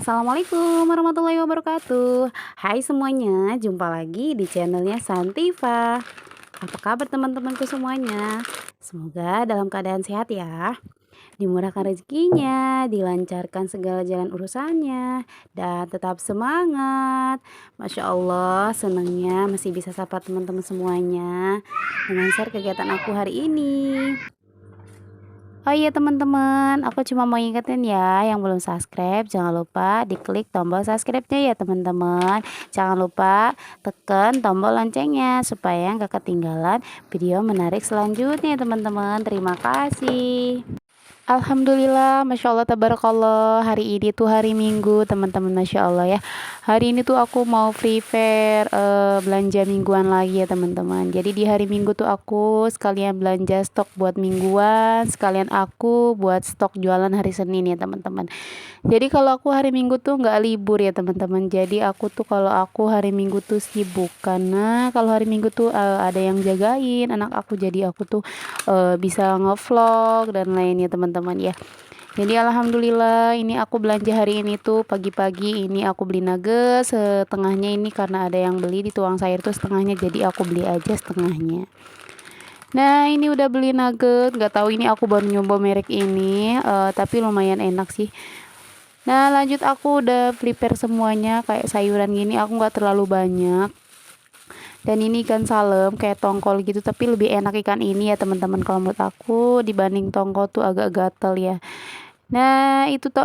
Assalamualaikum warahmatullahi wabarakatuh. Hai semuanya, jumpa lagi di channelnya Santiva. Apa kabar teman-temanku semuanya? Semoga dalam keadaan sehat ya. Dimurahkan rezekinya, dilancarkan segala jalan urusannya, dan tetap semangat. Masya Allah, senangnya masih bisa sapa teman-teman semuanya dengan share kegiatan aku hari ini. Oh iya teman-teman, aku cuma mau ingetin ya, yang belum subscribe jangan lupa diklik tombol subscribe-nya ya teman-teman. Jangan lupa tekan tombol loncengnya supaya nggak ketinggalan video menarik selanjutnya teman-teman. Terima kasih. Alhamdulillah, Masya Allah, Tabarakallah. Hari ini tuh hari Minggu teman-teman, Masya Allah ya. Hari ini tuh aku mau prepare belanja mingguan lagi ya teman-teman. Jadi di hari Minggu tuh aku sekalian belanja stok buat mingguan, sekalian aku buat stok jualan hari Senin ya teman-teman. Jadi kalau aku hari Minggu tuh nggak libur ya teman-teman. Jadi aku tuh kalau aku hari Minggu tuh sibuk karena kalau hari Minggu tuh ada yang jagain anak aku. Jadi aku tuh bisa ngevlog dan lainnya teman-teman ya. Jadi alhamdulillah ini aku belanja hari ini tuh pagi-pagi ini aku beli nuggets setengahnya ini karena ada yang beli di tuang sayur tuh setengahnya, jadi aku beli aja setengahnya. Nah ini udah beli nugget, nggak tahu ini aku baru nyoba merek ini tapi lumayan enak sih. Nah lanjut aku udah prepare semuanya kayak sayuran gini aku nggak terlalu banyak. Dan ini ikan salem kayak tongkol gitu, tapi lebih enak ikan ini ya teman-teman kalau menurut aku dibanding tongkol tuh agak gatel ya. Nah itu tuh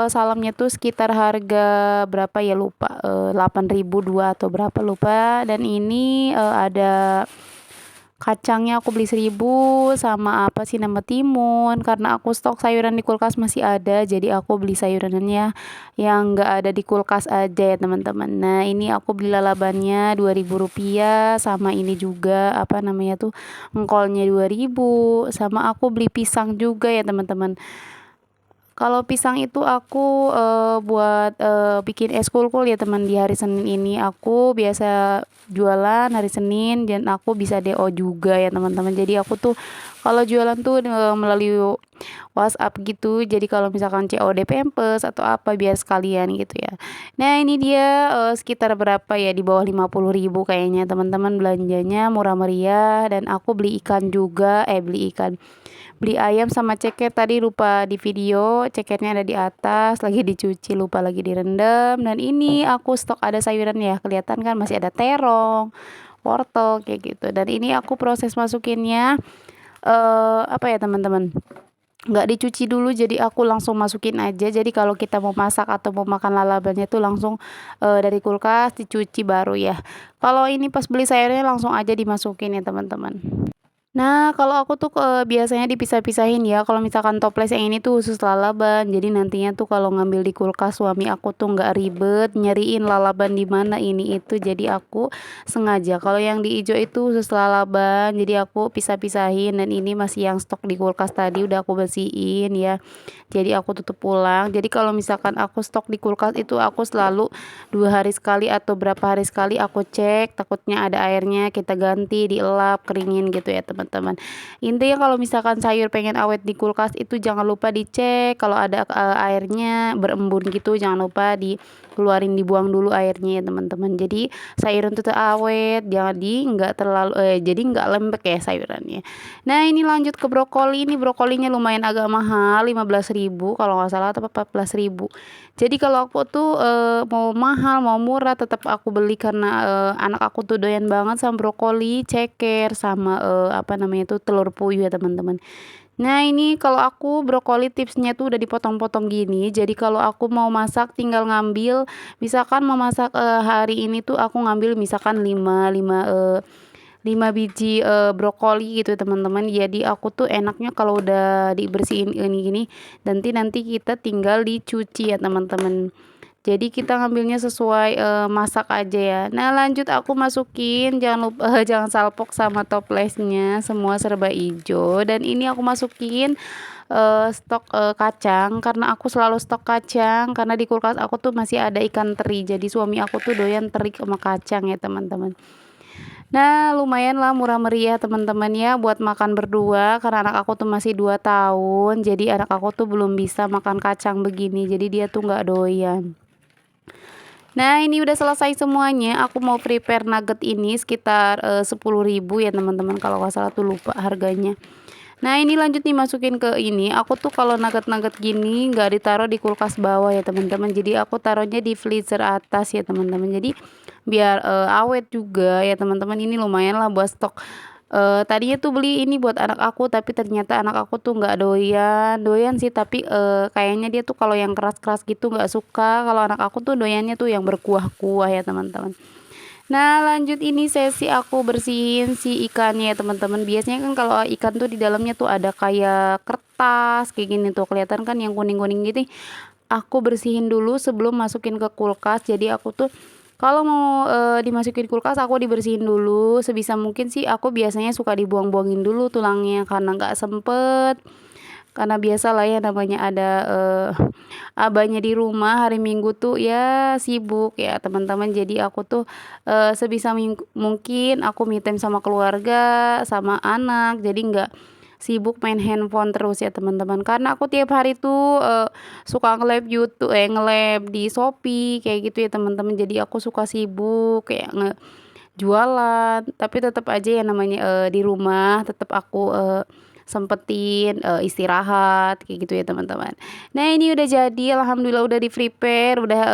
salamnya tuh sekitar harga berapa ya lupa, 8.000 dua atau berapa lupa. Dan ini ada kacangnya aku beli 1.000 sama apa sih nama timun, karena aku stok sayuran di kulkas masih ada, jadi aku beli sayurannya yang enggak ada di kulkas aja ya teman-teman. Nah ini aku beli lalabannya 2.000 rupiah, sama ini juga apa namanya tuh engkolnya 2.000, sama aku beli pisang juga ya teman-teman. Kalau pisang itu aku buat bikin es kulkul ya teman. Di hari Senin ini aku biasa jualan hari Senin dan aku bisa DO juga ya teman-teman. Jadi aku tuh kalau jualan tuh melalui WhatsApp gitu. Jadi kalau misalkan COD Pampers atau apa biar sekalian gitu ya. Nah ini dia sekitar berapa ya, di bawah 50.000 kayaknya teman-teman, belanjanya murah meriah. Dan aku beli ikan juga, beli ayam sama ceker tadi lupa di video, cekernya ada di atas lagi dicuci, lupa lagi direndam. Dan ini aku stok ada sayuran ya, kelihatan kan masih ada terong, wortel kayak gitu. Dan ini aku proses masukinnya apa ya teman-teman, nggak dicuci dulu, jadi aku langsung masukin aja. Jadi kalau kita mau masak atau mau makan lalabannya tuh langsung dari kulkas dicuci baru ya. Kalau ini pas beli sayurnya langsung aja dimasukin ya teman-teman. Nah, kalau aku tuh biasanya dipisah-pisahin ya. Kalau misalkan toples yang ini tuh khusus lalaban. Jadi nantinya tuh kalau ngambil di kulkas suami aku tuh nggak ribet nyariin lalaban di mana ini itu. Jadi aku sengaja. Kalau yang di hijau itu khusus lalaban. Jadi aku pisah-pisahin, dan ini masih yang stok di kulkas tadi udah aku bersihin ya. Jadi aku tutup pulang. Jadi kalau misalkan aku stok di kulkas itu aku selalu 2 hari sekali atau berapa hari sekali aku cek, takutnya ada airnya kita ganti, dielap, keringin gitu ya teman-teman. Intinya kalau misalkan sayur pengen awet di kulkas itu jangan lupa dicek, kalau ada airnya berembun gitu jangan lupa dikeluarin, dibuang dulu airnya ya teman-teman. Jadi sayuran itu awet, jangan nggak terlalu jadi nggak lembek ya sayurannya. Nah ini lanjut ke brokoli. Ini brokolinya lumayan agak mahal, 15.000 kalau nggak salah atau 14.000. Jadi kalau aku tuh mau mahal mau murah tetap aku beli karena anak aku tuh doyan banget sama brokoli, ceker, sama apa namanya tuh telur puyuh ya teman-teman. Nah ini kalau aku brokoli tipsnya tuh udah dipotong-potong gini. Jadi kalau aku mau masak tinggal ngambil, misalkan mau masak hari ini tuh aku ngambil misalkan 5 biji brokoli gitu teman-teman. Jadi aku tuh enaknya kalau udah dibersihin ini gini, nanti kita tinggal dicuci ya teman-teman. Jadi kita ngambilnya sesuai masak aja ya. Nah lanjut aku masukin, jangan lupa jangan salpok sama toplesnya, semua serba hijau. Dan ini aku masukin stok kacang, karena aku selalu stok kacang karena di kulkas aku tuh masih ada ikan teri. Jadi suami aku tuh doyan teri sama kacang ya teman-teman. Nah, lumayan lah murah meriah teman-teman ya buat makan berdua karena anak aku tuh masih 2 tahun. Jadi anak aku tuh belum bisa makan kacang begini. Jadi dia tuh nggak doyan. Nah, ini udah selesai semuanya. Aku mau prepare nugget ini sekitar 10.000 ya teman-teman. Kalau nggak salah tuh lupa harganya. Nah, ini lanjut nih masukin ke ini. Aku tuh kalau nugget-nugget gini nggak ditaruh di kulkas bawah ya teman-teman. Jadi aku taruhnya di freezer atas ya teman-teman. Jadi biar awet juga ya teman-teman. Ini lumayan lah buat stok. Tadinya tuh beli ini buat anak aku tapi ternyata anak aku tuh nggak doyan. Doyan sih tapi kayaknya dia tuh kalau yang keras-keras gitu nggak suka. Kalau anak aku tuh doyannya tuh yang berkuah-kuah ya teman-teman. Nah, lanjut ini sesi aku bersihin si ikannya ya teman-teman. Biasanya kan kalau ikan tuh di dalamnya tuh ada kayak kertas kayak gini tuh kelihatan kan yang kuning-kuning gitu. Aku bersihin dulu sebelum masukin ke kulkas. Jadi aku tuh kalau mau dimasukin kulkas aku dibersihin dulu sebisa mungkin sih. Aku biasanya suka dibuang-buangin dulu tulangnya karena nggak sempet. Karena biasalah ya namanya ada abahnya di rumah hari Minggu tuh ya sibuk ya teman-teman. Jadi aku tuh sebisa mungkin aku me time sama keluarga, sama anak. Jadi nggak sibuk main handphone terus ya teman-teman. Karena aku tiap hari tuh suka nge-live YouTube, nge-live di Shopee kayak gitu ya teman-teman. Jadi aku suka sibuk kayak jualan, tapi tetap aja ya namanya di rumah tetap aku sempetin istirahat kayak gitu ya teman-teman. Nah, ini udah jadi alhamdulillah udah di-prepare, udah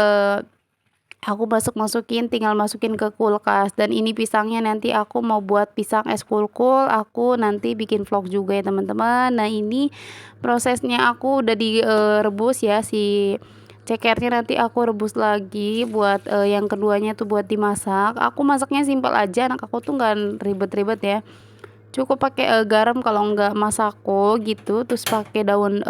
aku masukin tinggal masukin ke kulkas dan ini pisangnya nanti aku mau buat pisang es kulkul, aku nanti bikin vlog juga ya teman-teman. Nah, ini prosesnya aku udah direbus ya si cekernya, nanti aku rebus lagi buat yang keduanya tuh buat dimasak. Aku masaknya simpel aja, anak aku tuh nggak ribet-ribet ya. Cukup pakai garam kalau nggak masako gitu, terus pakai daun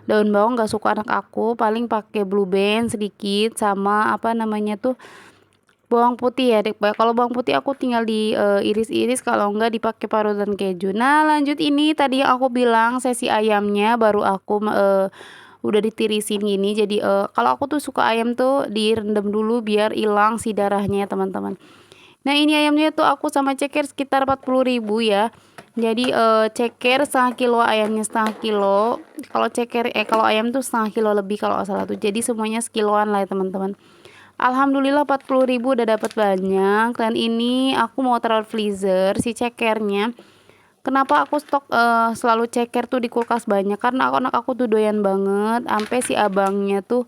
bawang nggak suka anak aku, paling pakai blue band sedikit sama apa namanya tuh bawang putih ya dek. Kalau bawang putih aku tinggal di iris-iris, kalau enggak dipakai parutan keju. Nah, lanjut ini tadi yang aku bilang sesi ayamnya baru aku udah ditirisin gini. Jadi kalau aku tuh suka ayam tuh direndam dulu biar hilang si darahnya ya teman-teman. Nah, ini ayamnya tuh aku sama ceker sekitar 40.000 ya. Jadi ceker setengah kilo, ayamnya setengah kilo. Kalau ceker kalau ayam tuh setengah kilo lebih kalau nggak salah tuh. Jadi semuanya sekiloan lah ya teman-teman. Alhamdulillah 40.000 udah dapat banyak. Dan ini aku mau taruh freezer si cekernya. Kenapa aku stok selalu ceker tuh di kulkas banyak? Karena anak aku tuh doyan banget. Sampai si abangnya tuh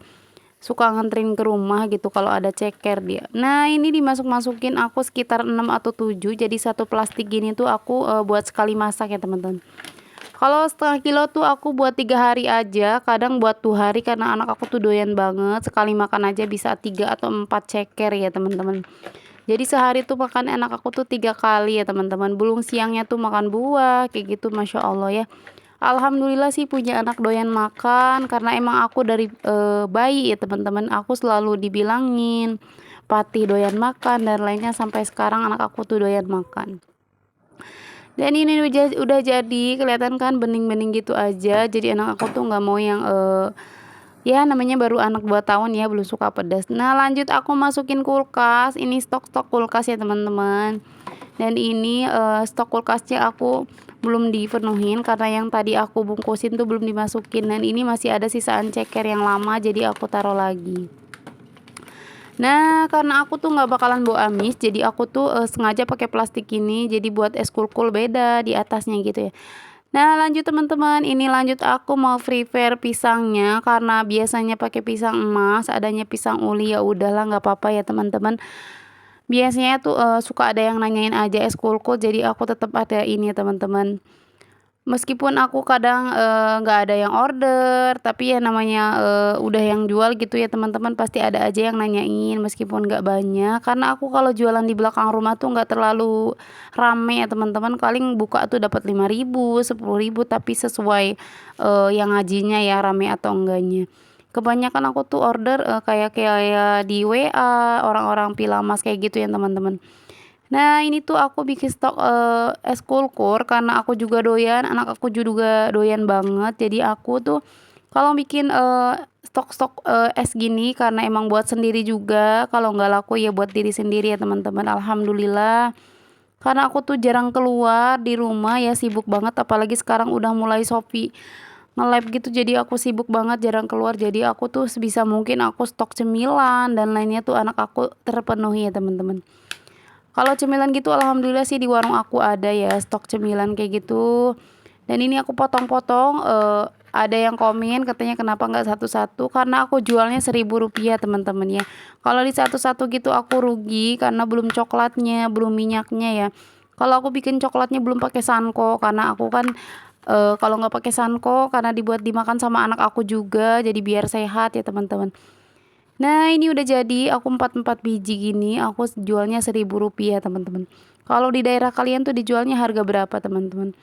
suka nganterin ke rumah gitu kalau ada ceker dia. Nah, ini dimasuk-masukin aku sekitar 6 atau 7. Jadi satu plastik gini tuh aku buat sekali masak ya teman-teman. Kalau setengah kilo tuh aku buat 3 hari aja, kadang buat 2 hari karena anak aku tuh doyan banget. Sekali makan aja bisa 3 atau 4 ceker ya teman-teman. Jadi sehari tuh makan anak aku tuh 3 kali ya teman-teman. Belum siangnya tuh makan buah kayak gitu, masya Allah ya. Alhamdulillah sih punya anak doyan makan karena emang aku dari bayi ya teman-teman, aku selalu dibilangin Pati doyan makan dan lainnya, sampai sekarang anak aku tuh doyan makan. Dan ini udah jadi kelihatan kan bening-bening gitu aja. Jadi anak aku tuh nggak mau yang ya namanya baru anak 2 tahun ya, belum suka pedas. Nah, lanjut aku masukin kulkas. Ini stok-stok kulkas ya teman-teman. Dan ini stok kulkasnya aku belum dipenuhin karena yang tadi aku bungkusin tuh belum dimasukin. Dan ini masih ada sisaan ceker yang lama, jadi aku taruh lagi. Nah, karena aku tuh nggak bakalan bawa amis, jadi aku tuh sengaja pakai plastik ini. Jadi buat es kulkul beda di atasnya gitu ya. Nah, lanjut teman-teman, ini lanjut aku mau prepare pisangnya karena biasanya pakai pisang emas, adanya pisang uli ya udahlah nggak apa-apa ya teman-teman. Biasanya tuh suka ada yang nanyain aja es kulkul, jadi aku tetap ada ini ya teman-teman. Meskipun aku kadang nggak ada yang order, tapi ya namanya udah yang jual gitu ya teman-teman, pasti ada aja yang nanyain meskipun nggak banyak. Karena aku kalau jualan di belakang rumah tuh nggak terlalu rame ya teman-teman, paling buka tuh dapat 5.000, 10.000, tapi sesuai yang ngajinya ya rame atau enggaknya. Kebanyakan aku tuh order kayak kayak di WA orang-orang Pilamas kayak gitu ya teman-teman. Nah, ini tuh aku bikin stok es kulkur karena aku juga doyan, anak aku juga doyan banget. Jadi aku tuh kalau bikin stok-stok es gini karena emang buat sendiri juga, kalau nggak laku ya buat diri sendiri ya teman-teman. Alhamdulillah Karena aku tuh jarang keluar di rumah ya, sibuk banget, apalagi sekarang udah mulai Shopee nge-live gitu, jadi aku sibuk banget jarang keluar. Jadi aku tuh sebisa mungkin aku stok cemilan dan lainnya tuh anak aku terpenuhi ya teman-teman. Kalau cemilan gitu alhamdulillah sih di warung aku ada ya stok cemilan kayak gitu. Dan ini aku potong-potong, ada yang komen katanya kenapa nggak satu-satu, karena aku jualnya 1.000 rupiah teman-teman ya. Kalau di satu-satu gitu aku rugi karena belum coklatnya, belum minyaknya ya. Kalau aku bikin coklatnya belum pakai sanko, karena aku kan kalau nggak pakai sanko karena dibuat dimakan sama anak aku juga, jadi biar sehat ya teman-teman. Nah ini udah jadi, aku 4 biji gini aku jualnya 1.000 rupiah teman-teman. Kalau di daerah kalian tuh dijualnya harga berapa teman-teman?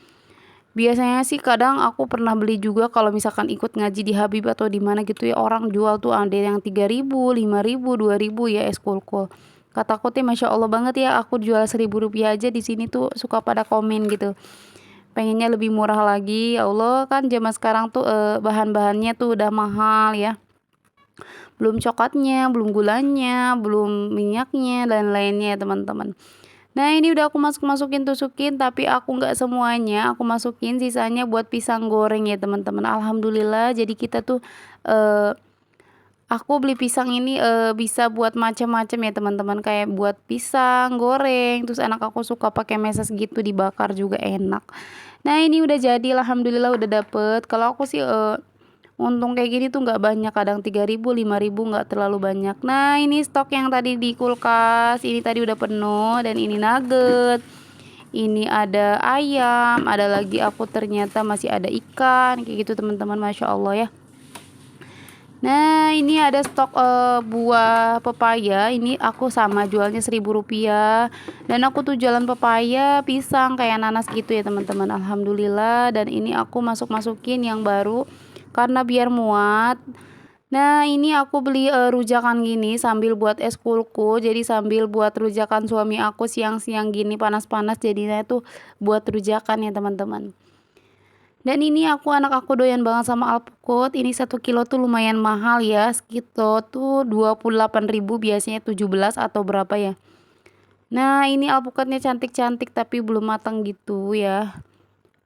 Biasanya sih kadang aku pernah beli juga kalau misalkan ikut ngaji di Habib atau di mana gitu ya, orang jual tuh ada yang 3.000, 5.000, 2.000 ya es kulkul. Kataku teh masya Allah banget ya, aku jual 1.000 rupiah aja di sini tuh suka pada komen gitu. Pengennya lebih murah lagi, ya Allah kan zaman sekarang tuh bahan-bahannya tuh udah mahal ya. Belum coklatnya, belum gulanya, belum minyaknya dan lainnya ya teman-teman. Nah ini udah aku masukin tusukin, tapi aku nggak semuanya aku masukin, sisanya buat pisang goreng ya teman-teman. Alhamdulillah jadi kita tuh eh, aku beli pisang ini bisa buat macam-macam ya teman-teman, kayak buat pisang goreng, terus anak aku suka pakai meses gitu dibakar juga enak. Nah ini udah jadi, alhamdulillah udah dapet. Kalau aku sih untung kayak gini tuh nggak banyak, kadang 3.000 5.000 nggak terlalu banyak. Nah ini stok yang tadi di kulkas ini tadi udah penuh, dan ini nugget, ini ada ayam, ada lagi aku ternyata masih ada ikan kayak gitu teman-teman, masya Allah ya. Nah ini ada stok buah pepaya, ini aku sama jualnya 1.000 rupiah. Dan aku tuh jualan pepaya, pisang, kayak nanas gitu ya teman-teman, alhamdulillah. Dan ini aku masukin yang baru karena biar muat. Nah ini aku beli rujakan gini sambil buat es kulku, jadi sambil buat rujakan suami aku siang-siang gini panas-panas, jadinya tuh buat rujakan ya teman-teman. Dan ini anak aku doyan banget sama alpukat. Ini 1 kilo tuh lumayan mahal ya, sekitar tuh 28.000, biasanya 17 atau berapa ya. Nah ini alpukatnya cantik-cantik tapi belum matang gitu ya.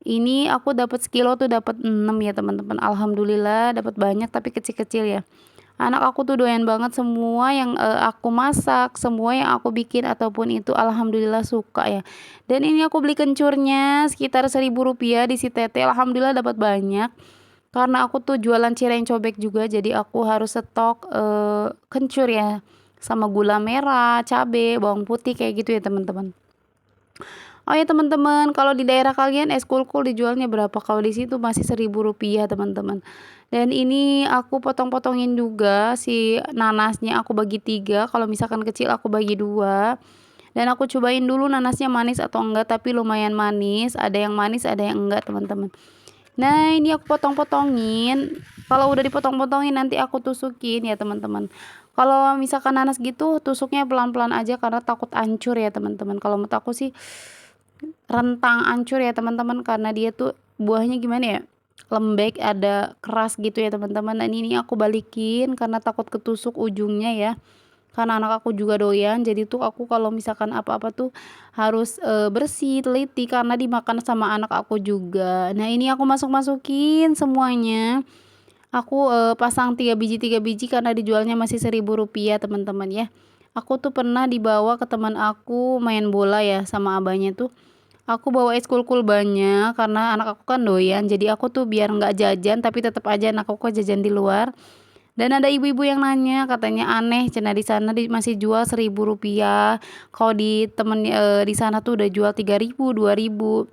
Ini aku dapat sekilo tuh dapat 6 ya teman-teman. Alhamdulillah dapat banyak tapi kecil-kecil ya. Anak aku tuh doyan banget semua yang aku masak, semua yang aku bikin ataupun itu alhamdulillah suka ya. Dan ini aku beli kencurnya sekitar 1.000 rupiah di si Tete. Alhamdulillah dapat banyak. Karena aku tuh jualan cireng cobek juga, jadi aku harus stok kencur ya. Sama gula merah, cabe, bawang putih kayak gitu ya teman-teman. Oh ya teman-teman, kalau di daerah kalian es kulkul dijualnya berapa? Kalau di situ masih 1.000 rupiah teman-teman. Dan ini aku potong-potongin juga si nanasnya, aku bagi tiga. Kalau misalkan kecil aku bagi dua. Dan aku cobain dulu nanasnya manis atau enggak, tapi lumayan manis. Ada yang manis, ada yang enggak teman-teman. Nah ini aku potong-potongin. Kalau udah dipotong-potongin nanti aku tusukin ya teman-teman. Kalau misalkan nanas gitu tusuknya pelan-pelan aja karena takut hancur ya teman-teman. Kalau menurut aku sih rentang hancur ya teman-teman, karena dia tuh buahnya gimana ya, lembek, ada keras gitu ya teman-teman. Dan ini aku balikin karena takut ketusuk ujungnya ya, karena anak aku juga doyan. Jadi tuh aku kalau misalkan apa-apa tuh harus bersih teliti karena dimakan sama anak aku juga. Nah ini aku masukin semuanya, aku pasang 3 biji karena dijualnya masih 1.000 rupiah teman-teman ya. Aku tuh pernah dibawa ke teman aku main bola ya sama abahnya tuh. Aku bawa es kulkul banyak karena anak aku kan doyan. Jadi aku tuh biar nggak jajan tapi tetap aja anak aku jajan di luar. Dan ada ibu-ibu yang nanya katanya aneh, cina di sana masih jual 1.000 rupiah. Kalau di temen di sana tuh udah jual 3.000, 2.000.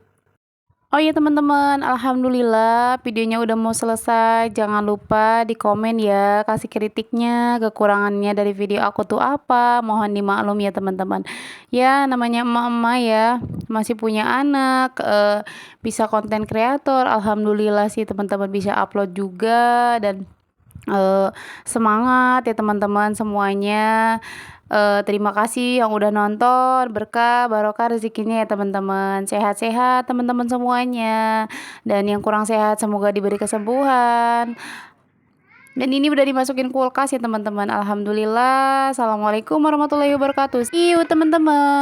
Oh ya teman-teman, alhamdulillah videonya udah mau selesai. Jangan lupa di komen ya, kasih kritiknya, kekurangannya dari video aku tuh apa. Mohon dimaklum ya teman-teman. Ya namanya emak-emak ya, masih punya anak, bisa konten kreator. Alhamdulillah sih teman-teman bisa upload juga. Dan semangat ya teman-teman semuanya. Terima kasih yang udah nonton, berkah barokah rezekinya ya teman-teman, sehat-sehat teman-teman semuanya, dan yang kurang sehat semoga diberi kesembuhan. Dan ini udah dimasukin kulkas ya teman-teman. Alhamdulillah. Assalamualaikum warahmatullahi wabarakatuh. See you teman-teman.